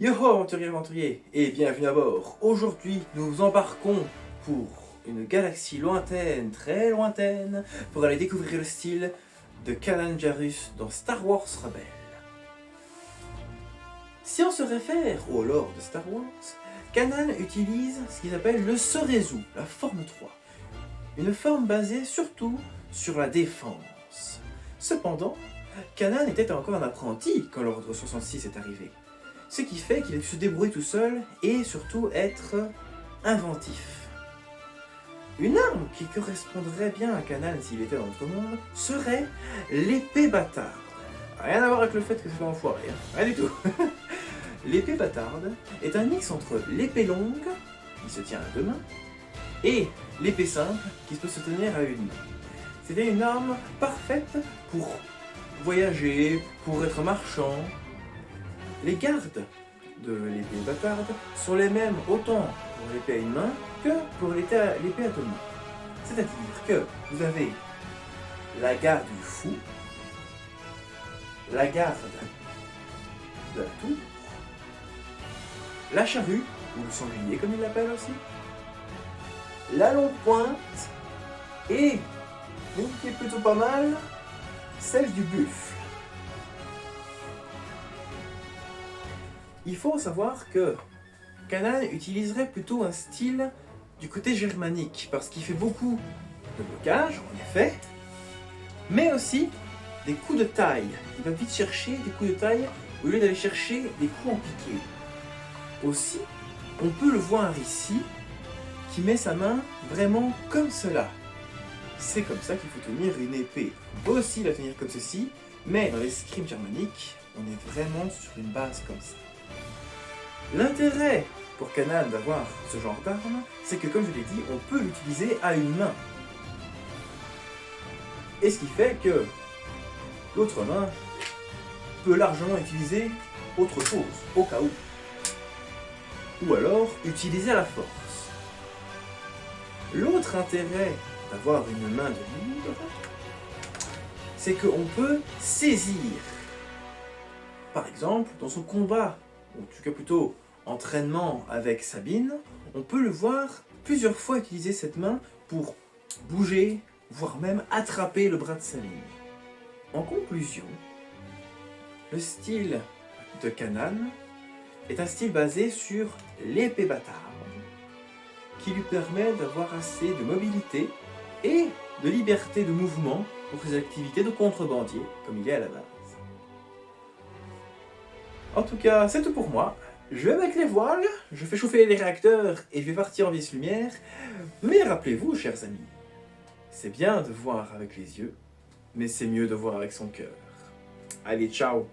Yoho aventuriers aventuriers et bienvenue à bord. Aujourd'hui nous embarquons pour une galaxie lointaine, très lointaine, pour aller découvrir le style de Kanan Jarrus dans Star Wars Rebels. Si on se réfère au lore de Star Wars, Kanan utilise ce qu'ils appellent le Sorezu, la forme 3. Une forme basée surtout sur la défense. Cependant, Kanan était encore un apprenti quand l'ordre 66 est arrivé. Ce qui fait qu'il a pu se débrouiller tout seul et surtout être inventif. Une arme qui correspondrait bien à Kanan s'il était dans notre monde serait l'épée bâtarde. Rien à voir avec le fait que c'est pas enfoiré, hein. Rien du tout. L'épée bâtarde est un mix entre l'épée longue, qui se tient à deux mains, et l'épée simple, qui peut se tenir à une main. C'était une arme parfaite pour voyager, pour être marchand. Les gardes de l'épée bâtarde sont les mêmes autant pour l'épée à une main que pour l'épée à deux mains. C'est-à-dire que vous avez la garde du fou, la garde de la tour, la charrue, ou le sanglier comme il l'appelle aussi, la longue pointe et, une qui est plutôt pas mal, celle du buffle. Il faut savoir que Kanan utiliserait plutôt un style du côté germanique, parce qu'il fait beaucoup de blocage, en effet, mais aussi des coups de taille. Il va vite chercher des coups de taille au lieu d'aller chercher des coups en piqué. Aussi, on peut le voir ici, qui met sa main vraiment comme cela. C'est comme ça qu'il faut tenir une épée. On peut aussi la tenir comme ceci, mais dans l'escrime germanique, on est vraiment sur une base comme ça. L'intérêt pour Kanan d'avoir ce genre d'arme, c'est que comme je l'ai dit, on peut l'utiliser à une main. Et ce qui fait que l'autre main peut largement utiliser autre chose, au cas où. Ou alors utiliser à la force. L'autre intérêt d'avoir une main de libre, c'est qu'on peut saisir. Par exemple, dans son combat, ou en tout cas plutôt entraînement avec Sabine, on peut le voir plusieurs fois utiliser cette main pour bouger, voire même attraper le bras de Sabine. En conclusion, le style de Kanan est un style basé sur l'épée bâtarde, qui lui permet d'avoir assez de mobilité et de liberté de mouvement pour ses activités de contrebandier, comme il est à la base. En tout cas, c'est tout pour moi. Je vais mettre les voiles, je fais chauffer les réacteurs et je vais partir en vice-lumière. Mais rappelez-vous, chers amis, c'est bien de voir avec les yeux, mais c'est mieux de voir avec son cœur. Allez, ciao!